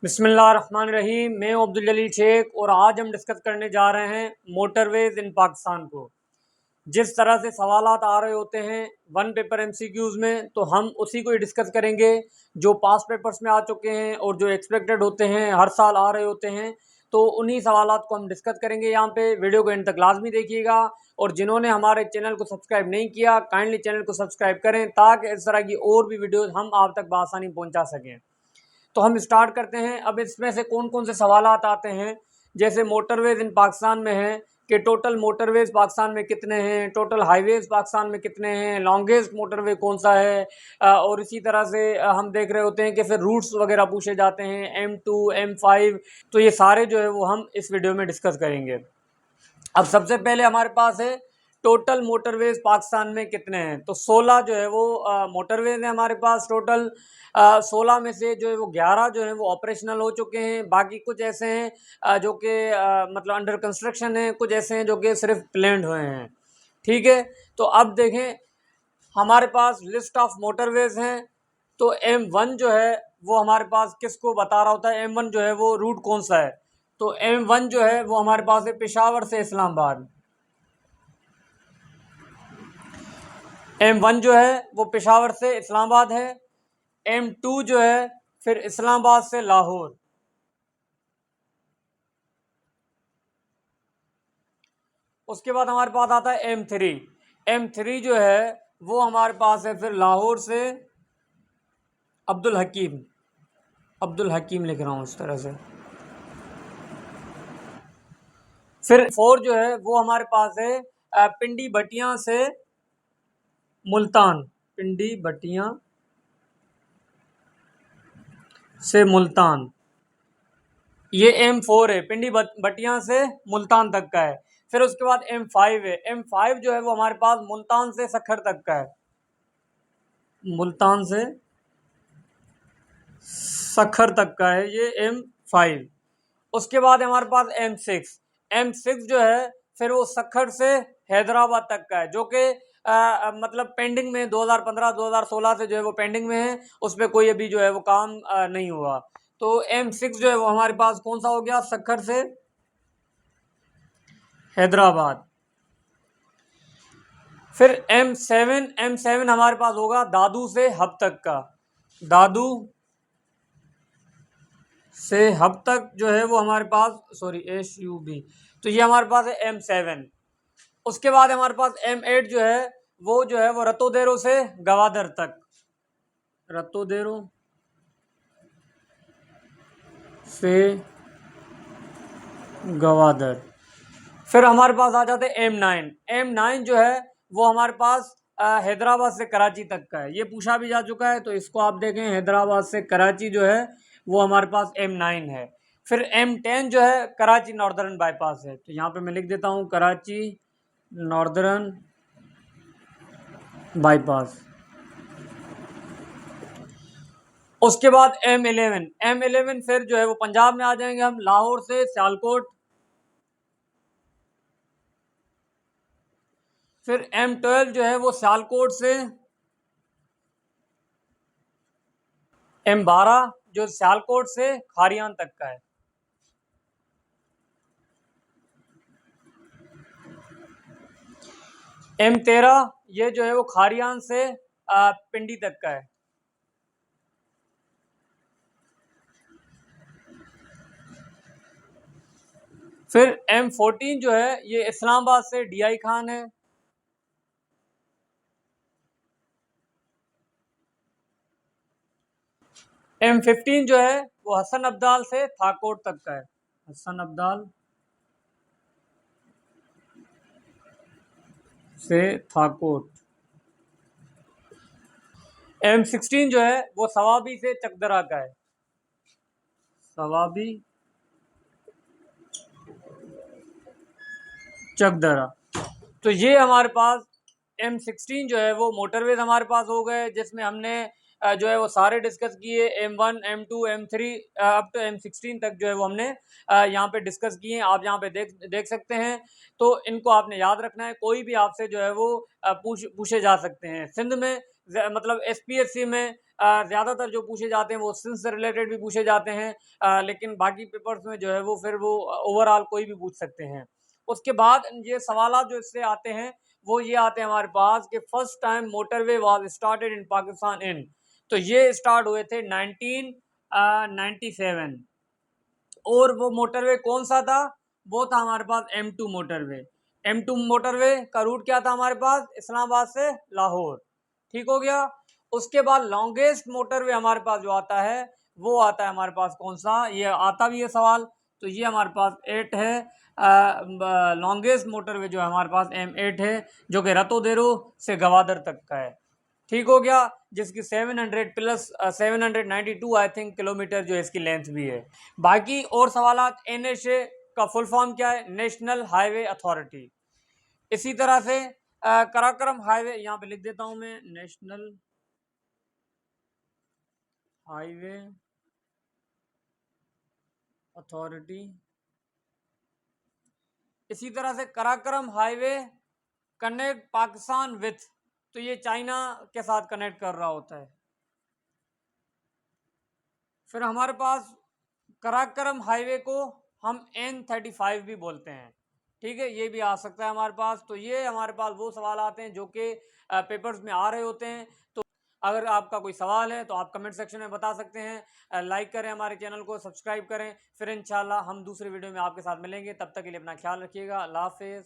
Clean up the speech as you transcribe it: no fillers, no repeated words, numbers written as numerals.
बिस्मिल्लाहिर्रहमानिर्रहीम। मैं अब्दुल जलील शेख और आज हम डिस्कस करने जा रहे हैं मोटरवेज इन पाकिस्तान को। जिस तरह से सवालात आ रहे होते हैं वन पेपर एमसीक्यूज़ में, तो हम उसी को ही डिस्कस करेंगे जो पास पेपर्स में आ चुके हैं और जो एक्सपेक्टेड होते हैं, हर साल आ रहे होते हैं। तो उन्हीं सवालात को हम डिस्कस करेंगे यहाँ पे। वीडियो को एंड तक लाजमी देखिएगा और जिन्होंने हमारे चैनल को सब्सक्राइब नहीं किया, काइंडली चैनल को सब्सक्राइब करें ताकि इस तरह की और भी वीडियोज़ हम आप तक बआसानी पहुँचा सकें। तो हम स्टार्ट करते हैं। अब इसमें से कौन कौन से सवालात आते हैं, जैसे मोटरवेज इन पाकिस्तान में है कि टोटल मोटरवेज पाकिस्तान में कितने हैं, टोटल हाईवेज पाकिस्तान में कितने हैं, लॉन्गेस्ट मोटरवे कौन सा है, और इसी तरह से हम देख रहे होते हैं कि फिर रूट्स वगैरह पूछे जाते हैं, M2 M5। तो ये सारे जो है वो हम इस वीडियो में डिस्कस करेंगे। अब सबसे पहले हमारे पास है टोटल मोटरवेज पाकिस्तान में कितने हैं। तो 16 जो है वो मोटरवेज हैं हमारे पास टोटल। 16 में से जो है वो 11 जो है वो ऑपरेशनल हो चुके हैं। बाकी कुछ ऐसे हैं जो कि मतलब अंडर कंस्ट्रक्शन है, कुछ ऐसे हैं जो कि सिर्फ प्लान्ड हुए हैं। ठीक है, तो अब देखें हमारे पास लिस्ट ऑफ मोटरवेज हैं। तो M1 जो है वो हमारे पास किसको बता रहा होता है, M1 जो है वो रूट कौन सा है। तो M1 जो है वो हमारे पास है पेशावर से इस्लामाबाद। M1 जो है वो पेशावर से इस्लामाबाद है। M2 जो है फिर इस्लामाबाद से लाहौर। उसके बाद हमारे पास आता है M3। M3 जो है वो हमारे पास है फिर लाहौर से अब्दुल हकीम लिख रहा हूँ इस तरह से। फिर 4 जो है वो हमारे पास है पिंडी भटिया से मुल्तान। पिंडी भटिया से मुल्तान, ये M4 है, पिंडी भटिया से मुल्तान तक का है। फिर उसके बाद M5 है। M5 जो है वो हमारे पास मुल्तान से सखर तक का है। मुल्तान से सखर तक का है ये M5। उसके बाद हमारे पास M6। M6 जो है फिर वो सखर से हैदराबाद तक का है, जो कि मतलब पेंडिंग में 2015-2016 से जो है वो पेंडिंग में है, उस पर कोई अभी जो है वो काम नहीं हुआ। तो M6 जो है वो हमारे पास कौन सा हो गया, सखर से हैदराबाद। फिर M7 हमारे पास होगा दादू से हब तक का। दादू से हब तक जो है वो हमारे पास SUB। तो ये हमारे पास है M7। उसके बाद हमारे पास M8 जो है वो रतोदेरो से गवादर तक। रतोदेरो से गवादर। फिर हमारे पास आ जाते हैं M9 जो है वो हमारे पास हैदराबाद से कराची तक का है। ये पूछा भी जा चुका है, तो इसको आप देखें, हैदराबाद से कराची जो है वो हमारे पास M9 है। फिर M10 जो है कराची नॉर्दर्न बाईपास है। तो यहाँ पे मैं लिख देता हूँ कराची नॉर्दर्न बाईपास। उसके बाद M11 फिर जो है वो पंजाब में आ जाएंगे हम, लाहौर से सियालकोट। फिर M12 जो है वो सियालकोट से M12 जो सियालकोट से खारियान तक का है। M13 ये जो है वो खारियान से पिंडी तक का है। फिर M14 जो है ये इस्लामाबाद से DI खान है। M15 जो है वो हसन अब्दाल से थाकोट तक का है। हसन अब्दाल से थाकोट। M16 जो है वो सवाबी से चकदरा का है। सवाबी चकदरा। तो ये हमारे पास M16 जो है वो मोटरवेज हमारे पास हो गए, जिसमें हमने जो है वो सारे डिस्कस किए। M1 M2 M3 up to M16 तक जो है वो हमने यहाँ पे डिस्कस किए। आप यहाँ पे देख सकते हैं। तो इनको आपने याद रखना है, कोई भी आपसे जो है वो पूछे जा सकते हैं। सिंध में मतलब SPSC में ज़्यादातर जो पूछे जाते हैं वो सिंस से रिलेटेड भी पूछे जाते हैं, लेकिन बाकी पेपर्स में जो है वो फिर वो ओवरऑल कोई भी पूछ सकते हैं। उसके बाद ये सवालात जो इससे आते हैं वो ये आते हैं हमारे पास कि first time motorway was started in Pakistan in, तो ये स्टार्ट हुए थे 1997। और वो मोटरवे कौन सा था? वो था हमारे पास M2 मोटरवे। M2 मोटरवे का रूट क्या था हमारे पास? इस्लामाबाद से लाहौर। ठीक हो गया। उसके बाद लॉन्गेस्ट मोटरवे हमारे पास जो आता है वो आता है हमारे पास कौन सा? ये आता भी है सवाल, तो ये हमारे पास 8 है। लॉन्गेस्ट मोटरवे जो है हमारे पास M8 है, जो कि रतोदेरो से गवादर तक का है। ठीक हो गया, जिसकी 700 प्लस 792 आई थिंक किलोमीटर जो है इसकी लेंथ भी है। बाकी और सवालात, NHA का फुल फॉर्म क्या है? National highway authority. इसी तरह से कराकरम हाईवे यहाँ पे लिख देता हूँ मैं, नेशनल हाईवे अथॉरिटी। इसी तरह से Karakoram highway connect Pakistan with, तो ये चाइना के साथ कनेक्ट कर रहा होता है। फिर हमारे पास कराकरम हाईवे को हम N35 भी बोलते हैं। ठीक है, ये भी आ सकता है हमारे पास। तो ये हमारे पास वो सवाल आते हैं जो कि पेपर्स में आ रहे होते हैं। तो अगर आपका कोई सवाल है तो आप कमेंट सेक्शन में बता सकते हैं। लाइक करें, हमारे चैनल को सब्सक्राइब करें। फिर इंशाल्लाह हम दूसरे वीडियो में आपके साथ मिलेंगे। तब तक के लिए अपना ख्याल रखिएगा। अल्लाह हाफिज़।